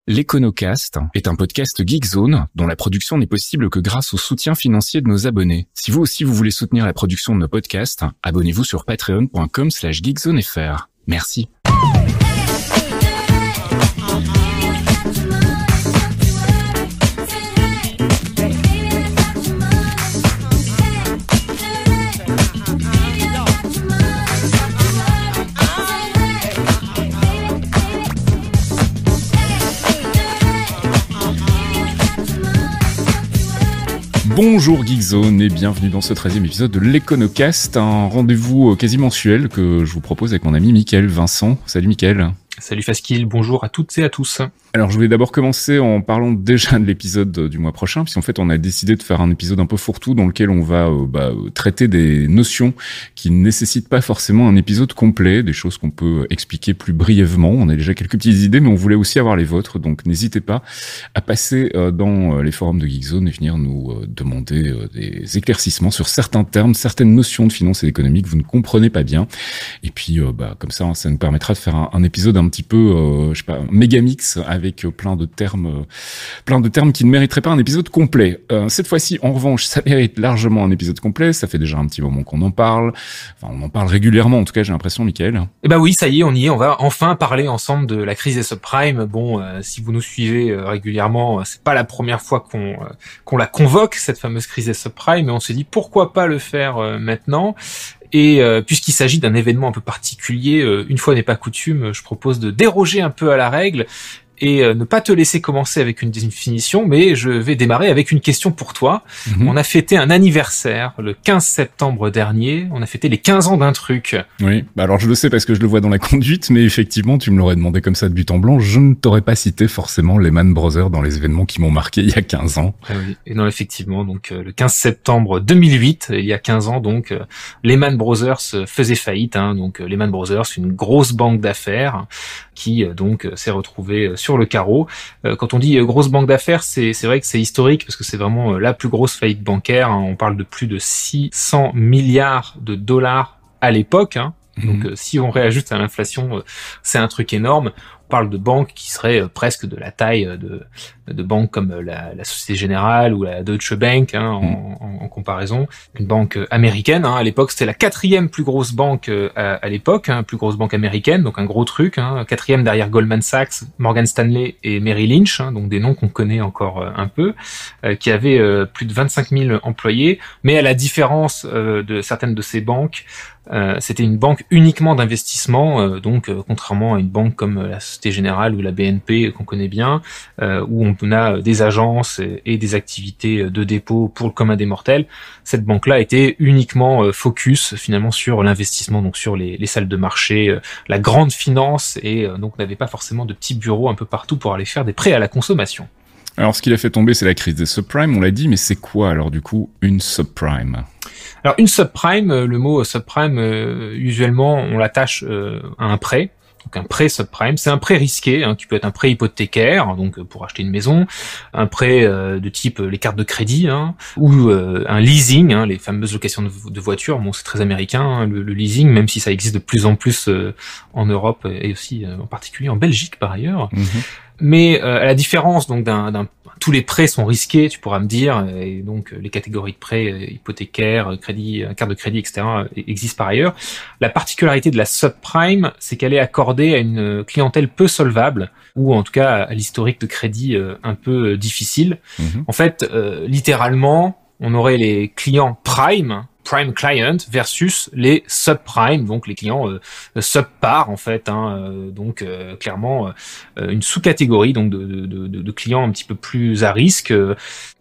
L'Econocast est un podcast Geekzone dont la production n'est possible que grâce au soutien financier de nos abonnés. Si vous aussi vous voulez soutenir la production de nos podcasts, abonnez-vous sur patreon.com/geekzonefr. Merci. Bonjour Geekzone et bienvenue dans ce 13e épisode de l'Econocast, un rendez-vous quasi mensuel que je vous propose avec mon ami Mickaël Vincent. Salut Mickaël. Salut Faskil, bonjour à toutes et à tous. Alors je voulais d'abord commencer en parlant déjà de l'épisode du mois prochain, puisqu'en fait on a décidé de faire un épisode un peu fourre-tout dans lequel on va traiter des notions qui ne nécessitent pas forcément un épisode complet, des choses qu'on peut expliquer plus brièvement. On a déjà quelques petites idées, mais on voulait aussi avoir les vôtres, donc n'hésitez pas à passer dans les forums de Geekzone et venir nous demander des éclaircissements sur certains termes, certaines notions de finance et d'économie que vous ne comprenez pas bien. Et puis comme ça nous permettra de faire un épisode un petit peu, un méga mix avec plein de termes qui ne mériteraient pas un épisode complet. Cette fois-ci, en revanche, ça mérite largement un épisode complet. Ça fait déjà un petit moment qu'on en parle. Enfin, on en parle régulièrement, en tout cas, j'ai l'impression, Mickaël. Eh ben oui, ça y est, on y est. On va enfin parler ensemble de la crise des subprimes. Bon, si vous nous suivez régulièrement, c'est pas la première fois qu'on la convoque, cette fameuse crise des subprimes, mais on s'est dit pourquoi pas le faire maintenant. Et puisqu'il s'agit d'un événement un peu particulier, une fois n'est pas coutume, je propose de déroger un peu à la règle et ne pas te laisser commencer avec une définition, mais je vais démarrer avec une question pour toi. On a fêté un anniversaire le 15 septembre dernier, on a fêté les 15 ans d'un truc. Oui, alors je le sais parce que je le vois dans la conduite, mais effectivement, tu me l'aurais demandé comme ça de but en blanc, je ne t'aurais pas cité forcément Lehman Brothers dans les événements qui m'ont marqué il y a 15 ans. Ah oui. Et non, effectivement, donc le 15 septembre 2008, il y a 15 ans, donc Lehman Brothers faisait faillite. Donc Lehman Brothers, une grosse banque d'affaires qui donc s'est retrouvée sur le carreau. Quand on dit grosse banque d'affaires, c'est vrai que c'est historique parce que c'est vraiment la plus grosse faillite bancaire. On parle de plus de 600 milliards de dollars à l'époque. Donc si on réajuste à l'inflation, c'est un truc énorme. On parle de banques qui seraient presque de la taille de banques comme la Société Générale ou la Deutsche Bank en comparaison. Une banque américaine, à l'époque c'était la 4e plus grosse banque à l'époque, plus grosse banque américaine, donc un gros truc, 4e derrière Goldman Sachs, Morgan Stanley et Merrill Lynch, donc des noms qu'on connaît encore un peu, qui avait plus de 25 000 employés, mais à la différence de certaines de ces banques, c'était une banque uniquement d'investissement, donc contrairement à une banque comme la Société Générale ou la BNP qu'on connaît bien, où on a des agences et des activités de dépôt pour le commun des mortels. Cette banque-là était uniquement focus finalement sur l'investissement, donc sur les salles de marché, la grande finance, et donc n'avait pas forcément de petits bureaux un peu partout pour aller faire des prêts à la consommation. Alors ce qui l'a fait tomber, c'est la crise des subprimes, on l'a dit, mais c'est quoi alors du coup une subprime ? Alors une subprime, le mot subprime, usuellement on l'attache à un prêt. Donc un prêt subprime, c'est un prêt risqué, qui peut être un prêt hypothécaire, donc pour acheter une maison, un prêt de type les cartes de crédit, ou un leasing, les fameuses locations de voitures. Bon, c'est très américain, le leasing, même si ça existe de plus en plus en Europe et aussi en particulier en Belgique par ailleurs. Mais à la différence donc tous les prêts sont risqués, tu pourras me dire, et donc les catégories de prêts hypothécaires, crédit, carte de crédit, etc. existent par ailleurs. La particularité de la subprime, c'est qu'elle est accordée à une clientèle peu solvable, ou en tout cas à l'historique de crédit un peu difficile. En fait, littéralement, on aurait les clients prime client versus les subprime, donc les clients subpar en fait, donc clairement une sous-catégorie donc de clients un petit peu plus à risque.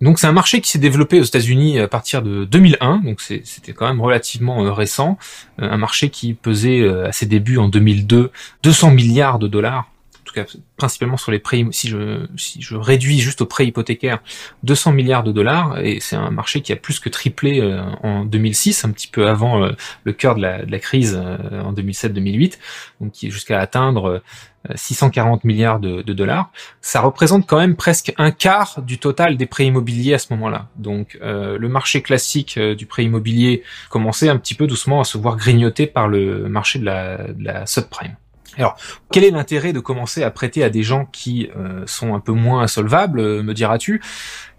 Donc c'est un marché qui s'est développé aux États-Unis à partir de 2001, donc c'était quand même relativement récent, un marché qui pesait à ses débuts en 2002 200 milliards de dollars. En tout cas, principalement sur les prêts, si je réduis juste aux prêts hypothécaires, 200 milliards de dollars, et c'est un marché qui a plus que triplé en 2006, un petit peu avant le cœur de la crise en 2007-2008, donc qui est jusqu'à atteindre 640 milliards de dollars. Ça représente quand même presque un quart du total des prêts immobiliers à ce moment-là. Donc le marché classique du prêt immobilier commençait un petit peu doucement à se voir grignoter par le marché de la subprime. Alors, quel est l'intérêt de commencer à prêter à des gens qui sont un peu moins insolvables, me diras-tu?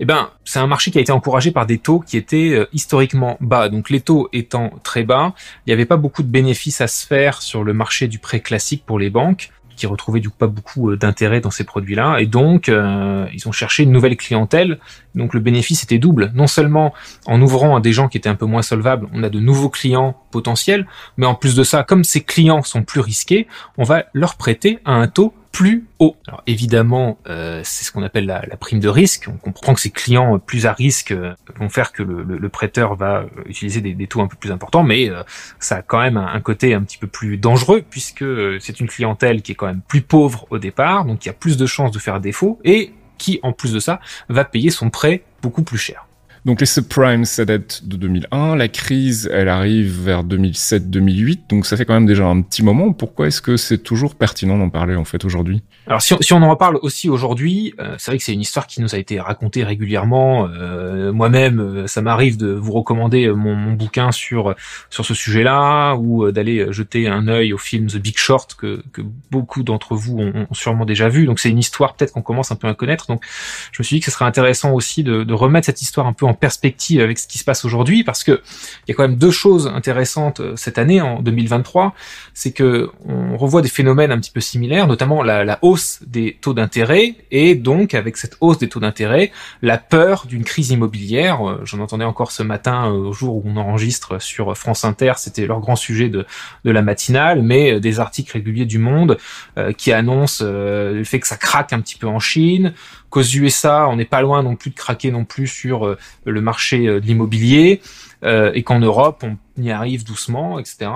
Eh ben, c'est un marché qui a été encouragé par des taux qui étaient historiquement bas. Donc, les taux étant très bas, il n'y avait pas beaucoup de bénéfices à se faire sur le marché du prêt classique pour les banques, qui retrouvaient du coup pas beaucoup d'intérêt dans ces produits-là, et donc ils ont cherché une nouvelle clientèle. Donc le bénéfice était double. Non seulement en ouvrant à des gens qui étaient un peu moins solvables, on a de nouveaux clients potentiels, mais en plus de ça, comme ces clients sont plus risqués, on va leur prêter à un taux plus haut. Alors évidemment, c'est ce qu'on appelle la prime de risque. On comprend que ces clients plus à risque vont faire que le prêteur va utiliser des taux un peu plus importants, mais ça a quand même un côté un petit peu plus dangereux, puisque c'est une clientèle qui est quand même plus pauvre au départ, donc il y a plus de chances de faire défaut, et qui, en plus de ça, va payer son prêt beaucoup plus cher. Donc les subprimes, ça date de 2001. La crise, elle arrive vers 2007-2008. Donc ça fait quand même déjà un petit moment. Pourquoi est-ce que c'est toujours pertinent d'en parler en fait aujourd'hui ? Alors si on en reparle aussi aujourd'hui, c'est vrai que c'est une histoire qui nous a été racontée régulièrement. Moi-même, ça m'arrive de vous recommander mon bouquin sur ce sujet-là, ou d'aller jeter un œil au film The Big Short que beaucoup d'entre vous ont sûrement déjà vu. Donc c'est une histoire peut-être qu'on commence un peu à connaître. Donc je me suis dit que ce serait intéressant aussi de remettre cette histoire un peu en perspective avec ce qui se passe aujourd'hui, parce que il y a quand même deux choses intéressantes cette année, en 2023, c'est que on revoit des phénomènes un petit peu similaires, notamment la hausse des taux d'intérêt, et donc avec cette hausse des taux d'intérêt, la peur d'une crise immobilière. J'en entendais encore ce matin, au jour où on enregistre sur France Inter, c'était leur grand sujet de la matinale, mais des articles réguliers du Monde qui annoncent le fait que ça craque un petit peu en Chine, qu'aux USA, on n'est pas loin non plus de craquer non plus sur le marché de l'immobilier, et qu'en Europe, on y arrive doucement, etc.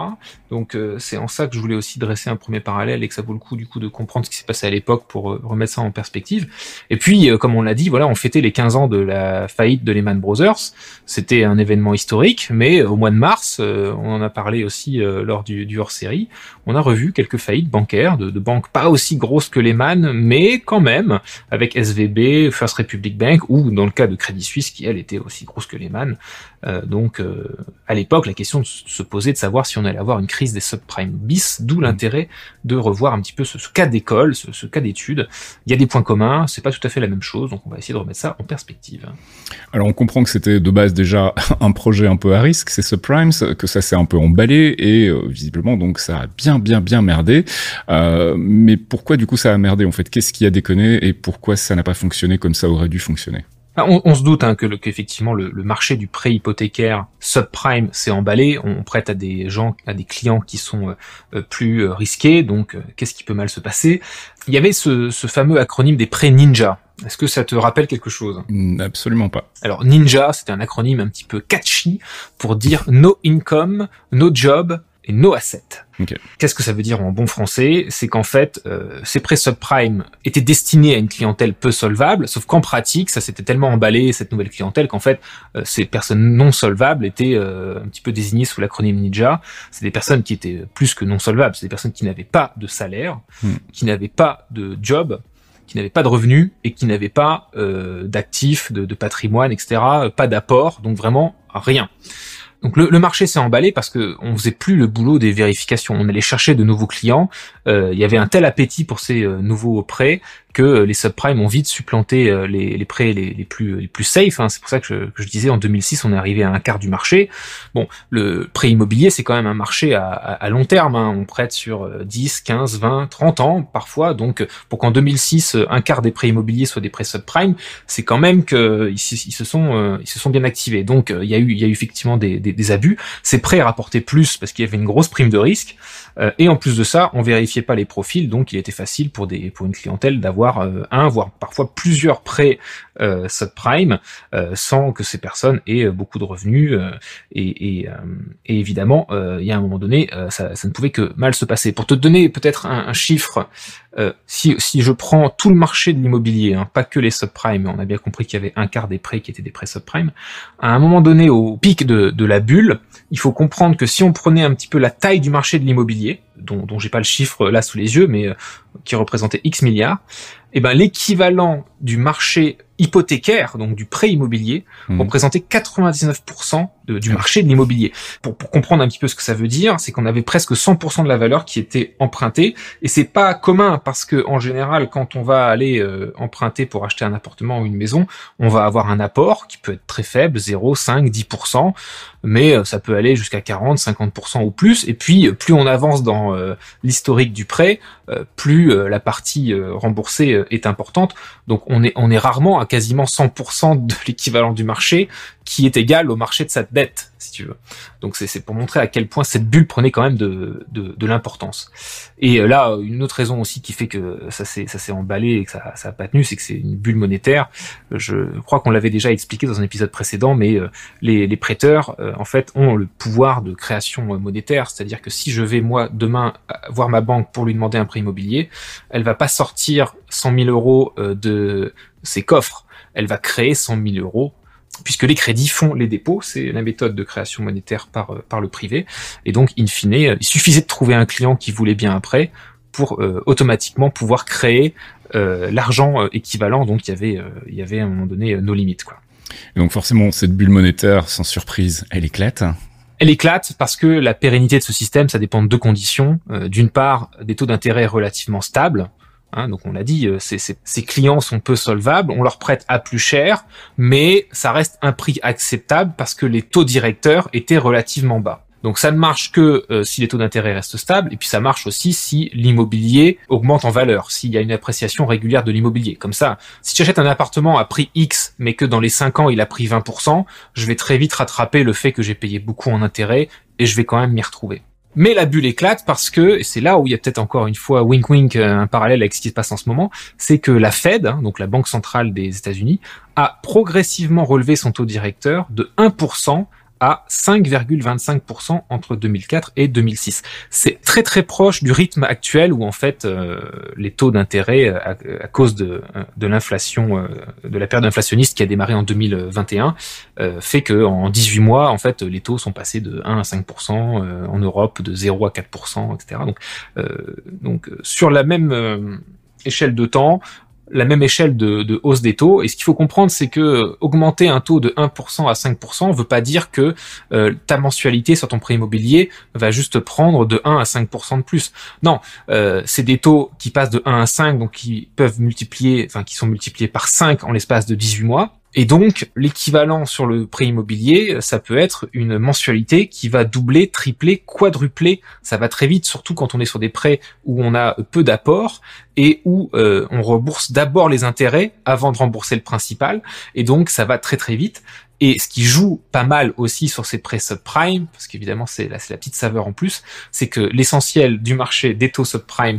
Donc c'est en ça que je voulais aussi dresser un premier parallèle, et que ça vaut le coup du coup de comprendre ce qui s'est passé à l'époque pour remettre ça en perspective. Et puis, comme on l'a dit, voilà, on fêtait les 15 ans de la faillite de Lehman Brothers. C'était un événement historique, mais au mois de mars, on en a parlé aussi lors du hors-série, on a revu quelques faillites bancaires, de banques pas aussi grosses que Lehman, mais quand même, avec SVB, First Republic Bank, ou dans le cas de Crédit Suisse, qui elle était aussi grosse que Lehman. Donc à l'époque, la question se posait de savoir si on allait avoir une crise des subprimes bis, d'où l'intérêt de revoir un petit peu ce cas d'école, ce cas d'étude. Il y a des points communs, c'est pas tout à fait la même chose, donc on va essayer de remettre ça en perspective. Alors on comprend que c'était de base déjà un projet un peu à risque, ces subprimes, que ça s'est un peu emballé, et visiblement donc ça a bien merdé. Mais pourquoi du coup ça a merdé en fait ? Qu'est-ce qui a déconné et pourquoi ça n'a pas fonctionné comme ça aurait dû fonctionner ? On se doute qu'effectivement le marché du prêt hypothécaire subprime s'est emballé. On prête à des clients qui sont plus risqués. Donc qu'est-ce qui peut mal se passer ? Il y avait ce fameux acronyme des prêts ninja. Est-ce que ça te rappelle quelque chose ? Absolument pas. Alors ninja, c'était un acronyme un petit peu catchy pour dire no income, no job et no asset. Okay. Qu'est-ce que ça veut dire en bon français ? C'est qu'en fait, ces prêts subprime étaient destinés à une clientèle peu solvable, sauf qu'en pratique, ça s'était tellement emballé, cette nouvelle clientèle, qu'en fait, ces personnes non solvables étaient un petit peu désignées sous l'acronyme NINJA. C'est des personnes qui étaient plus que non solvables, c'est des personnes qui n'avaient pas de salaire, qui n'avaient pas de job, qui n'avaient pas de revenus et qui n'avaient pas d'actifs, de patrimoine, etc., pas d'apport, donc vraiment rien. Donc le marché s'est emballé parce que on faisait plus le boulot des vérifications. On allait chercher de nouveaux clients. Il y avait un tel appétit pour ces nouveaux prêts que les subprimes ont vite supplanté les prêts les plus safe. Hein. C'est pour ça que je disais en 2006 on est arrivé à un quart du marché. Bon, le prêt immobilier c'est quand même un marché à long terme. Hein. On prête sur 10, 15, 20, 30 ans parfois. Donc pour qu'en 2006 un quart des prêts immobiliers soient des prêts subprimes, c'est quand même que ils se sont bien activés. Donc il y a eu effectivement des abus. Ces prêts rapportaient plus parce qu'il y avait une grosse prime de risque. Et en plus de ça, on vérifiait pas les profils, donc il était facile pour une clientèle d'avoir un, voire parfois plusieurs prêts subprime, sans que ces personnes aient beaucoup de revenus. Et évidemment, il y a un moment donné, ça ne pouvait que mal se passer. Pour te donner peut-être un chiffre, si je prends tout le marché de l'immobilier, hein, pas que les subprimes, on a bien compris qu'il y avait un quart des prêts qui étaient des prêts subprimes, à un moment donné, au pic de la bulle, il faut comprendre que si on prenait un petit peu la taille du marché de l'immobilier, dont j'ai pas le chiffre là sous les yeux, mais qui représentait X milliards, et ben l'équivalent du marché hypothécaire, donc du prêt immobilier, représentait 99% du marché de l'immobilier. Pour comprendre un petit peu ce que ça veut dire, c'est qu'on avait presque 100% de la valeur qui était empruntée, et c'est pas commun parce que en général, quand on va aller emprunter pour acheter un appartement ou une maison, on va avoir un apport qui peut être très faible, 0, 5, 10%, mais ça peut aller jusqu'à 40, 50% ou plus, et puis plus on avance dans l'historique du prêt, plus la partie remboursée est importante. Donc on est rarement à quasiment 100% de l'équivalent du marché qui est égal au marché de sa dette, si tu veux. Donc c'est pour montrer à quel point cette bulle prenait quand même de l'importance. Et là, une autre raison aussi qui fait que ça s'est emballé et que ça a pas tenu, c'est que c'est une bulle monétaire. Je crois qu'on l'avait déjà expliqué dans un épisode précédent, mais les prêteurs, en fait, ont le pouvoir de création monétaire. C'est-à-dire que si je vais, moi, demain, voir ma banque pour lui demander un prêt immobilier, elle va pas sortir 100 000 euros de ses coffres. Elle va créer 100 000 euros puisque les crédits font les dépôts, c'est la méthode de création monétaire par le privé, et donc in fine, il suffisait de trouver un client qui voulait bien un prêt pour automatiquement pouvoir créer l'argent équivalent. Donc il y avait à un moment donné nos limites, quoi. Et donc forcément, cette bulle monétaire, sans surprise, elle éclate. Elle éclate parce que la pérennité de ce système, ça dépend de deux conditions. D'une part, des taux d'intérêt relativement stables. Donc on l'a dit, ces clients sont peu solvables, on leur prête à plus cher, mais ça reste un prix acceptable parce que les taux directeurs étaient relativement bas. Donc ça ne marche que si les taux d'intérêt restent stables, et puis ça marche aussi si l'immobilier augmente en valeur, s'il y a une appréciation régulière de l'immobilier. Comme ça, si tu achètes un appartement à prix X, mais que dans les 5 ans il a pris 20%, je vais très vite rattraper le fait que j'ai payé beaucoup en intérêt, et je vais quand même m'y retrouver. Mais la bulle éclate parce que, et c'est là où il y a peut-être encore une fois wink un parallèle avec ce qui se passe en ce moment, c'est que la Fed, donc la Banque centrale des États-Unis, a progressivement relevé son taux directeur de 1% à 5,25% entre 2004 et 2006. C'est très très proche du rythme actuel où en fait les taux d'intérêt à cause de l'inflation, de la période inflationniste qui a démarré en 2021, fait que en 18 mois en fait les taux sont passés de 1 à 5%, en Europe de 0 à 4%, etc. Donc sur la même échelle de temps, la même échelle de hausse des taux. Et ce qu'il faut comprendre, c'est que augmenter un taux de 1% à 5% veut pas dire que ta mensualité sur ton prêt immobilier va juste prendre de 1 à 5% de plus. Non, c'est des taux qui passent de 1 à 5, donc qui sont multipliés par 5 en l'espace de 18 mois. Et donc, l'équivalent sur le prêt immobilier, ça peut être une mensualité qui va doubler, tripler, quadrupler. Ça va très vite, surtout quand on est sur des prêts où on a peu d'apports et où on rembourse d'abord les intérêts avant de rembourser le principal. Et donc, ça va très très vite. Et ce qui joue pas mal aussi sur ces prêts subprime, parce qu'évidemment, c'est la petite saveur en plus, c'est que l'essentiel du marché des taux subprime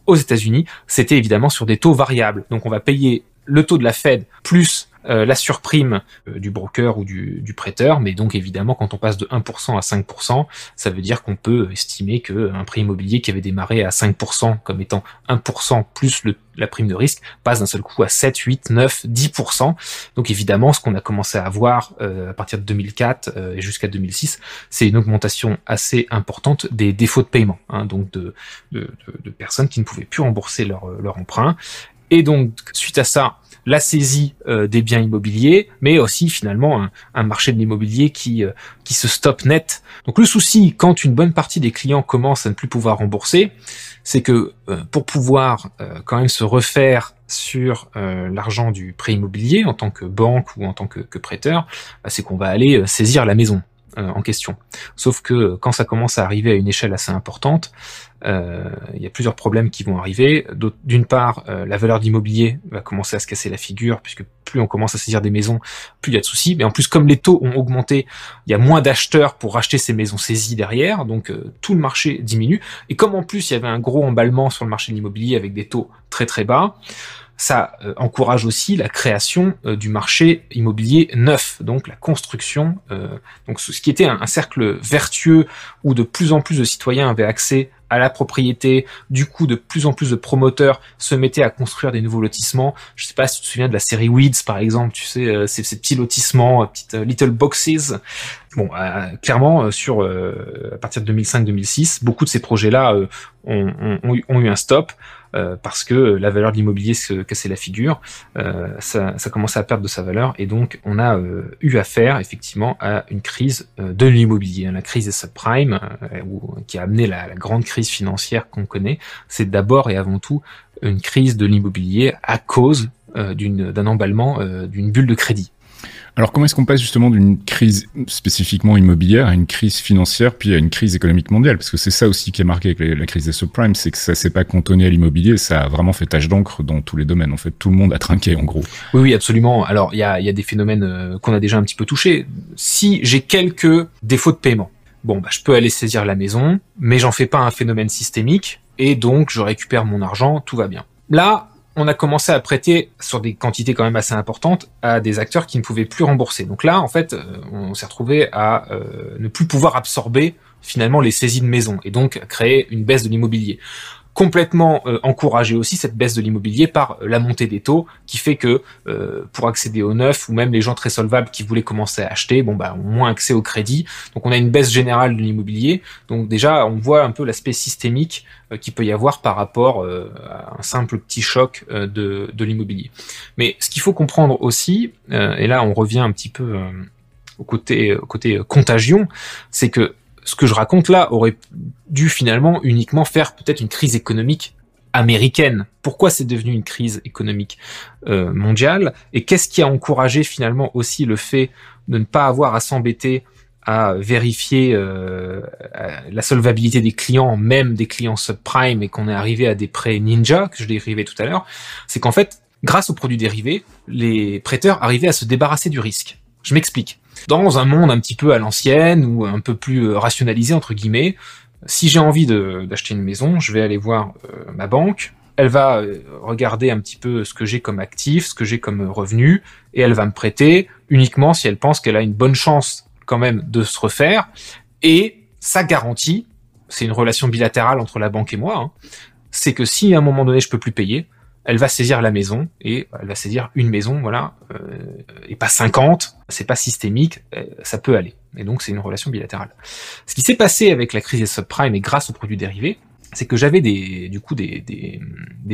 aux États-Unis, c'était évidemment sur des taux variables. Donc, on va payer le taux de la Fed plus la surprime du broker ou du prêteur, mais donc évidemment quand on passe de 1% à 5%, ça veut dire qu'on peut estimer qu'un prêt immobilier qui avait démarré à 5% comme étant 1% plus la prime de risque passe d'un seul coup à 7, 8, 9, 10%. Donc évidemment ce qu'on a commencé à avoir à partir de 2004 et jusqu'à 2006, c'est une augmentation assez importante des défauts de paiement, donc de personnes qui ne pouvaient plus rembourser leur emprunt. Et donc suite à ça, la saisie des biens immobiliers, mais aussi finalement un marché de l'immobilier qui se stoppe net. Donc le souci, quand une bonne partie des clients commencent à ne plus pouvoir rembourser, c'est que pour pouvoir quand même se refaire sur l'argent du prêt immobilier en tant que banque ou en tant que prêteur, c'est qu'on va aller saisir la maison en question. Sauf que quand ça commence à arriver à une échelle assez importante, il y a plusieurs problèmes qui vont arriver. D'une part, la valeur de l'immobilier va commencer à se casser la figure, puisque plus on commence à saisir des maisons, plus il y a de soucis. Mais en plus, comme les taux ont augmenté, il y a moins d'acheteurs pour racheter ces maisons saisies derrière, donc tout le marché diminue. Et comme en plus, il y avait un gros emballement sur le marché de l'immobilier avec des taux très très bas, ça encourage aussi la création du marché immobilier neuf, donc la construction, donc ce qui était un cercle vertueux où de plus en plus de citoyens avaient accès à la propriété. Du coup, de plus en plus de promoteurs se mettaient à construire des nouveaux lotissements. Je sais pas si tu te souviens de la série Weeds, par exemple, tu sais, ces petits lotissements, petites little boxes. Bon, clairement, à partir de 2005-2006, beaucoup de ces projets-là ont eu un stop. parce que la valeur de l'immobilier se cassait la figure, ça commençait à perdre de sa valeur, et donc on a eu affaire effectivement à une crise de l'immobilier. La crise des subprimes, qui a amené la grande crise financière qu'on connaît, c'est d'abord et avant tout une crise de l'immobilier à cause d'un emballement d'une bulle de crédit. Alors comment est-ce qu'on passe justement d'une crise spécifiquement immobilière à une crise financière, puis à une crise économique mondiale? Parce que c'est ça aussi qui est marqué avec la crise des subprimes, c'est que ça s'est pas cantonné à l'immobilier, ça a vraiment fait tache d'encre dans tous les domaines. En fait, tout le monde a trinqué en gros. Oui, absolument. Alors il y a des phénomènes qu'on a déjà un petit peu touchés. Si j'ai quelques défauts de paiement, je peux aller saisir la maison, mais j'en fais pas un phénomène systémique, et donc je récupère mon argent, tout va bien. Là, on a commencé à prêter sur des quantités quand même assez importantes à des acteurs qui ne pouvaient plus rembourser. Donc là, en fait, on s'est retrouvé à ne plus pouvoir absorber finalement les saisies de maison, et donc créer une baisse de l'immobilier. Complètement encouragé aussi cette baisse de l'immobilier par la montée des taux, qui fait que pour accéder au neuf, ou même les gens très solvables qui voulaient commencer à acheter, ont moins accès au crédit. Donc on a une baisse générale de l'immobilier. Donc déjà on voit un peu l'aspect systémique qu'il peut y avoir par rapport à un simple petit choc de l'immobilier. Mais ce qu'il faut comprendre aussi, et là on revient un petit peu au côté contagion, c'est que ce que je raconte là aurait dû finalement uniquement faire peut-être une crise économique américaine. Pourquoi c'est devenu une crise économique mondiale? Et qu'est-ce qui a encouragé finalement aussi le fait de ne pas avoir à s'embêter à vérifier la solvabilité des clients, même des clients subprime, et qu'on est arrivé à des prêts ninja, que je dérivais tout à l'heure? C'est qu'en fait, grâce aux produits dérivés, les prêteurs arrivaient à se débarrasser du risque. Je m'explique. Dans un monde un petit peu à l'ancienne, ou un peu plus rationalisé entre guillemets, si j'ai envie d'acheter une maison, je vais aller voir ma banque, elle va regarder un petit peu ce que j'ai comme actif, ce que j'ai comme revenu, et elle va me prêter uniquement si elle pense qu'elle a une bonne chance quand même de se refaire, et ça garantit, c'est une relation bilatérale entre la banque et moi, c'est que si à un moment donné je peux plus payer, elle va saisir la maison, et elle va saisir une maison, et pas 50, c'est pas systémique, ça peut aller. Et donc c'est une relation bilatérale. Ce qui s'est passé avec la crise des subprimes et grâce aux produits dérivés, c'est que j'avais des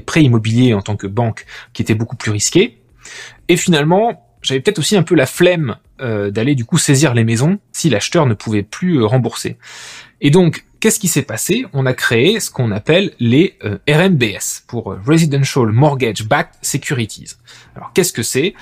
prêts immobiliers en tant que banque qui étaient beaucoup plus risqués, et finalement j'avais peut-être aussi un peu la flemme d'aller du coup saisir les maisons si l'acheteur ne pouvait plus rembourser. Et donc, qu'est-ce qui s'est passé? On a créé ce qu'on appelle les RMBS, pour Residential Mortgage Backed Securities. Alors, qu'est-ce que c'est?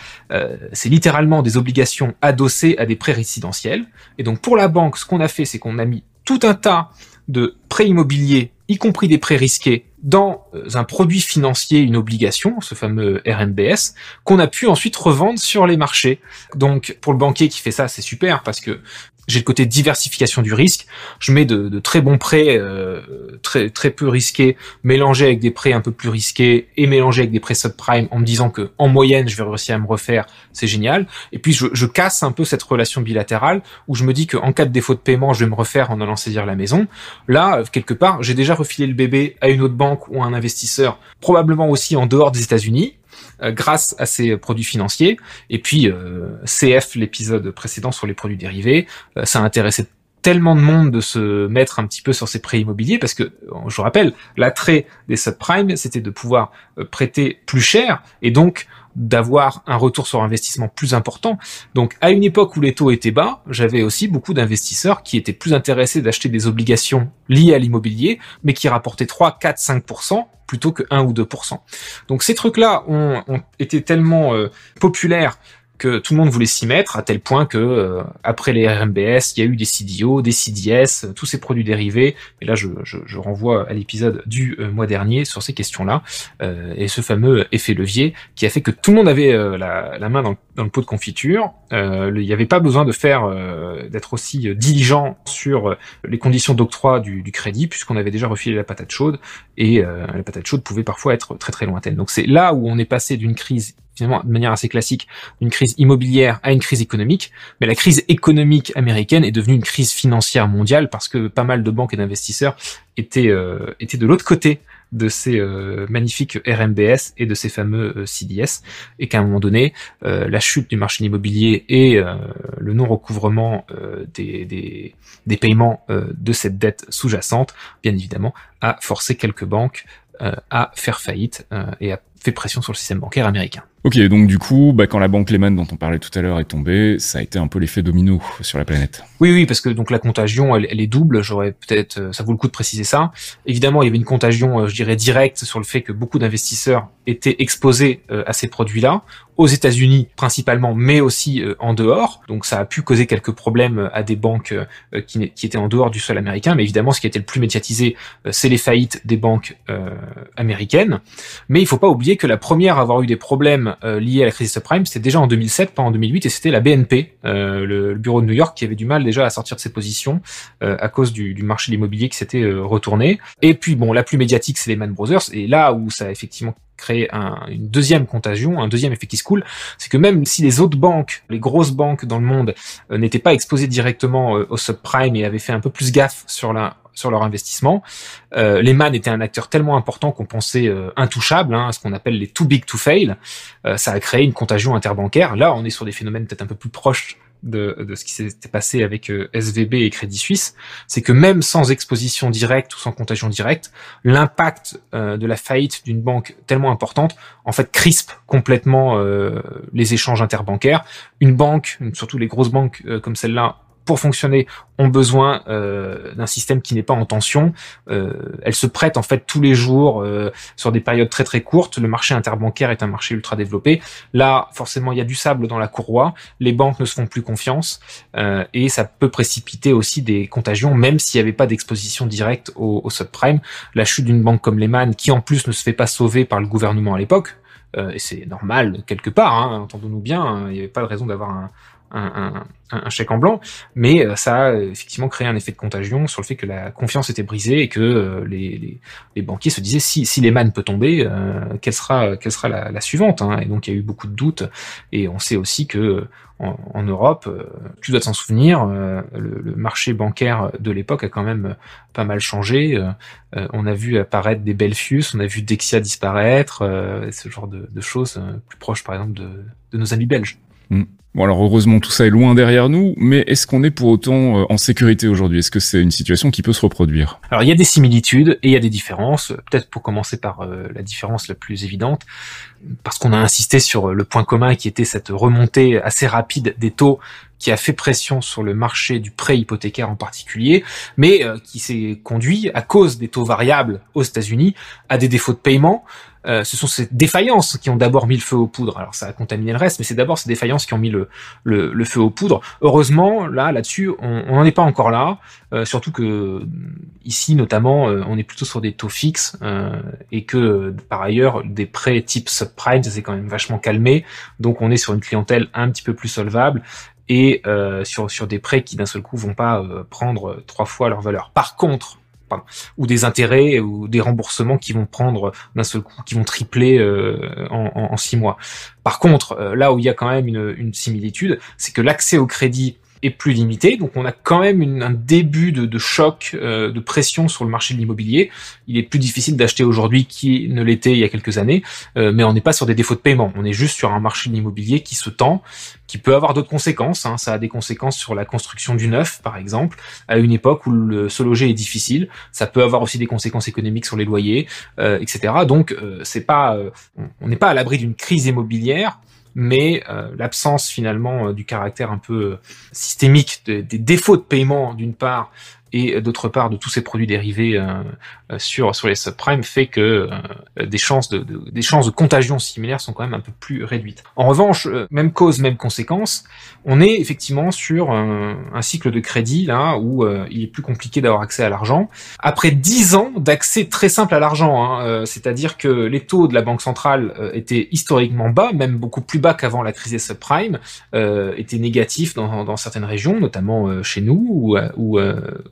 C'est littéralement des obligations adossées à des prêts résidentiels. Et donc, pour la banque, ce qu'on a fait, c'est qu'on a mis tout un tas de prêts immobiliers, y compris des prêts risqués, dans un produit financier, une obligation, ce fameux RMBS, qu'on a pu ensuite revendre sur les marchés. Donc, pour le banquier qui fait ça, c'est super, parce que j'ai le côté diversification du risque. Je mets de très bons prêts très peu risqués, mélangés avec des prêts un peu plus risqués, et mélangés avec des prêts subprime, en me disant que en moyenne je vais réussir à me refaire. C'est génial. Et puis je casse un peu cette relation bilatérale où je me dis qu'en cas de défaut de paiement, je vais me refaire en allant saisir la maison. Là, quelque part, j'ai déjà refilé le bébé à une autre banque ou à un investisseur, probablement aussi en dehors des États-Unis, grâce à ces produits financiers. Et puis CF, l'épisode précédent sur les produits dérivés, ça a intéressé tellement de monde de se mettre un petit peu sur ces prêts immobiliers, parce que, je vous rappelle, l'attrait des subprimes, c'était de pouvoir prêter plus cher, et donc d'avoir un retour sur investissement plus important. Donc à une époque où les taux étaient bas, j'avais aussi beaucoup d'investisseurs qui étaient plus intéressés d'acheter des obligations liées à l'immobilier, mais qui rapportaient 3, 4, 5%, plutôt que 1 ou 2%. Donc ces trucs-là ont été tellement populaires que tout le monde voulait s'y mettre, à tel point que après les RMBS, il y a eu des CDO, des CDS, tous ces produits dérivés. Et là, je renvoie à l'épisode du mois dernier sur ces questions-là, et ce fameux effet levier qui a fait que tout le monde avait la main dans le pot de confiture. Il n'y avait pas besoin de d'être aussi diligent sur les conditions d'octroi du crédit, puisqu'on avait déjà refilé la patate chaude, et la patate chaude pouvait parfois être très très lointaine. Donc c'est là où on est passé d'une crise, finalement de manière assez classique, d'une crise immobilière à une crise économique. Mais la crise économique américaine est devenue une crise financière mondiale, parce que pas mal de banques et d'investisseurs étaient de l'autre côté de ces magnifiques RMBS et de ces fameux CDS, et qu'à un moment donné, la chute du marché immobilier et le non-recouvrement des paiements de cette dette sous-jacente, bien évidemment, a forcé quelques banques à faire faillite et a fait pression sur le système bancaire américain. Ok, donc du coup, quand la banque Lehman dont on parlait tout à l'heure est tombée, ça a été un peu l'effet domino sur la planète. Oui, parce que donc la contagion, elle est double. J'aurais peut-être, ça vaut le coup de préciser ça. Évidemment, il y avait une contagion, je dirais directe, sur le fait que beaucoup d'investisseurs étaient exposés à ces produits-là, aux États-Unis principalement, mais aussi en dehors. Donc ça a pu causer quelques problèmes à des banques qui étaient en dehors du sol américain. Mais évidemment, ce qui a été le plus médiatisé, c'est les faillites des banques américaines. Mais il faut pas oublier que la première à avoir eu des problèmes liés à la crise subprime, c'était déjà en 2007, pas en 2008, et c'était la BNP, le bureau de New York, qui avait du mal déjà à sortir de ses positions à cause du marché de l'immobilier qui s'était retourné. Et puis bon, la plus médiatique, c'est Lehman Brothers, et là où ça a effectivement créé une deuxième contagion, un deuxième effet qui se coule, c'est que même si les autres banques, les grosses banques dans le monde, n'étaient pas exposées directement au subprime et avaient fait un peu plus gaffe sur leur investissement, Lehman était un acteur tellement important qu'on pensait intouchable, ce qu'on appelle les too big to fail. Ça a créé une contagion interbancaire. Là, on est sur des phénomènes peut-être un peu plus proches de ce qui s'était passé avec SVB et Crédit Suisse. C'est que même sans exposition directe ou sans contagion directe, l'impact de la faillite d'une banque tellement importante, en fait, crispe complètement les échanges interbancaires. Une banque, surtout les grosses banques comme celle-là, pour fonctionner, ont besoin d'un système qui n'est pas en tension. Elles se prêtent en fait tous les jours sur des périodes très très courtes. Le marché interbancaire est un marché ultra développé. Là, forcément, il y a du sable dans la courroie. Les banques ne se font plus confiance et ça peut précipiter aussi des contagions, même s'il n'y avait pas d'exposition directe au subprime. La chute d'une banque comme Lehman, qui en plus ne se fait pas sauver par le gouvernement à l'époque, et c'est normal quelque part, entendons-nous bien, il n'y avait pas de raison d'avoir un chèque en blanc, mais ça a effectivement créé un effet de contagion sur le fait que la confiance était brisée et que les banquiers se disaient si Lehman peut tomber, quelle sera la suivante, Et donc il y a eu beaucoup de doutes, et on sait aussi que en Europe, tu dois t'en souvenir, le marché bancaire de l'époque a quand même pas mal changé. On a vu apparaître des Belfius, on a vu Dexia disparaître, ce genre de choses plus proches par exemple de nos amis belges. Bon, alors heureusement tout ça est loin derrière nous, mais est-ce qu'on est pour autant en sécurité aujourd'hui? Est-ce que c'est une situation qui peut se reproduire? Alors il y a des similitudes et il y a des différences. Peut-être pour commencer par la différence la plus évidente, parce qu'on a insisté sur le point commun qui était cette remontée assez rapide des taux qui a fait pression sur le marché du prêt hypothécaire en particulier, mais qui s'est conduit, à cause des taux variables aux États-Unis, à des défauts de paiement. Ce sont ces défaillances qui ont d'abord mis le feu aux poudres. Alors ça a contaminé le reste, mais c'est d'abord ces défaillances qui ont mis le feu aux poudres. Heureusement, là-dessus, on n'en est pas encore là. Surtout que ici, notamment, on est plutôt sur des taux fixes et que par ailleurs, des prêts type subprime, ça s'est quand même vachement calmé. Donc on est sur une clientèle un petit peu plus solvable et sur des prêts qui d'un seul coup vont pas prendre 3 fois leur valeur. Par contre, ou des intérêts ou des remboursements qui vont prendre d'un seul coup, qui vont tripler en 6 mois. Par contre, là où il y a quand même une similitude, c'est que l'accès au crédit est plus limité, donc on a quand même un début de choc, de pression sur le marché de l'immobilier. Il est plus difficile d'acheter aujourd'hui qu'il ne l'était il y a quelques années, mais on n'est pas sur des défauts de paiement, on est juste sur un marché de l'immobilier qui se tend, qui peut avoir d'autres conséquences, Ça a des conséquences sur la construction du neuf, par exemple, à une époque où se loger est difficile. Ça peut avoir aussi des conséquences économiques sur les loyers, etc. Donc c'est pas, on n'est pas à l'abri d'une crise immobilière, mais l'absence finalement du caractère un peu systémique des défauts de paiement d'une part et d'autre part de tous ces produits dérivés sur les subprimes fait que des chances de contagion similaires sont quand même un peu plus réduites. En revanche, même cause, même conséquence, on est effectivement sur un cycle de crédit là où il est plus compliqué d'avoir accès à l'argent. Après 10 ans d'accès très simple à l'argent, c'est-à-dire que les taux de la Banque centrale étaient historiquement bas, même beaucoup plus bas qu'avant la crise des subprimes, étaient négatifs dans certaines régions, notamment chez nous ou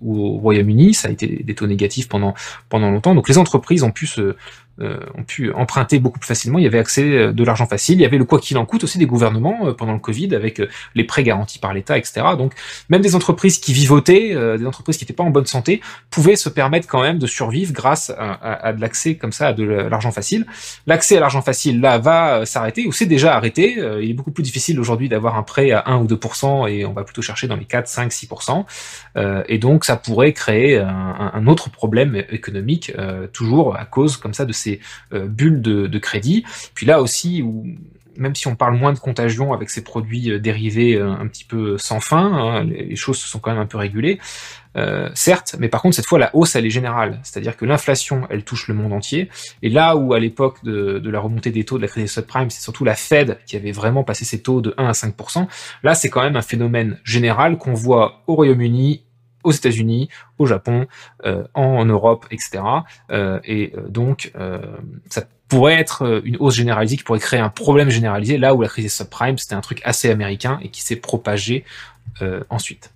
au Royaume-Uni, ça a été des taux négatifs pendant longtemps. Donc les entreprises ont pu se ont pu emprunter beaucoup plus facilement. Il y avait accès de l'argent facile. Il y avait le quoi qu'il en coûte aussi des gouvernements pendant le Covid avec les prêts garantis par l'État, etc. Donc même des entreprises qui vivotaient, des entreprises qui n'étaient pas en bonne santé, pouvaient se permettre quand même de survivre grâce à de l'accès comme ça à de l'argent facile. L'accès à l'argent facile là va s'arrêter ou c'est déjà arrêté. Il est beaucoup plus difficile aujourd'hui d'avoir un prêt à 1 ou 2% et on va plutôt chercher dans les 4, 5, 6%. Et donc ça pourrait créer un autre problème économique, toujours à cause comme ça de ces bulles de crédit. Puis là aussi, où même si on parle moins de contagion avec ces produits dérivés un petit peu sans fin, hein, les choses se sont quand même un peu régulées, certes, mais par contre cette fois la hausse elle est générale, c'est-à-dire que l'inflation elle touche le monde entier, et là où à l'époque de la remontée des taux de la crise des subprimes, c'est surtout la Fed qui avait vraiment passé ses taux de 1 à 5%, là c'est quand même un phénomène général qu'on voit au Royaume-Uni, aux États-Unis, au Japon, en Europe, etc. Donc ça pourrait être une hausse généralisée qui pourrait créer un problème généralisé, là où la crise des subprimes c'était un truc assez américain et qui s'est propagé ensuite.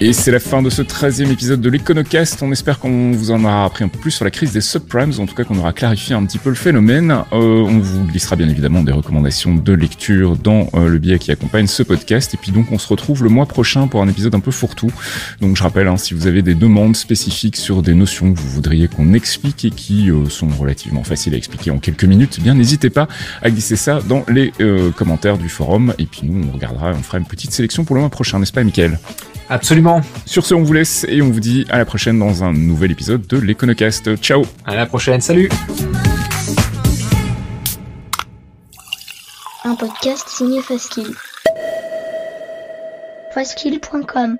Et c'est la fin de ce 13e épisode de l'Econocast. On espère qu'on vous en aura appris un peu plus sur la crise des subprimes, en tout cas qu'on aura clarifié un petit peu le phénomène. On vous glissera bien évidemment des recommandations de lecture dans le billet qui accompagne ce podcast. Et puis donc on se retrouve le mois prochain pour un épisode un peu fourre-tout. Donc je rappelle, si vous avez des demandes spécifiques sur des notions que vous voudriez qu'on explique et qui sont relativement faciles à expliquer en quelques minutes, eh bien n'hésitez pas à glisser ça dans les commentaires du forum. Et puis nous on regardera, on fera une petite sélection pour le mois prochain, n'est-ce pas Mickaël ? Absolument. Sur ce, on vous laisse et on vous dit à la prochaine dans un nouvel épisode de l'Econocast. Ciao. À la prochaine, salut. Un podcast signé Faskill. Faskill.com.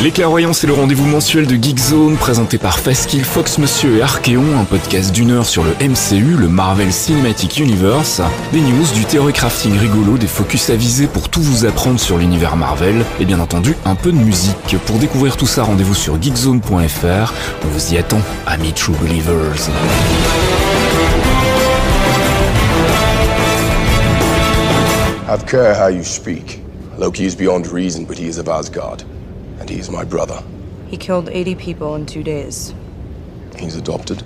Les Clairvoyants, c'est le rendez-vous mensuel de Geekzone, présenté par Faskill, Fox Monsieur et Archeon, un podcast d'1 heure sur le MCU, le Marvel Cinematic Universe, des news, du theory crafting rigolo, des focus avisés pour tout vous apprendre sur l'univers Marvel, et bien entendu, un peu de musique. Pour découvrir tout ça, rendez-vous sur geekzone.fr. On vous y attend, amis True Believers. I have care how you speak. Loki is beyond reason, but he is of Asgard. And he is my brother. He killed 80 people in 2 days. He's adopted.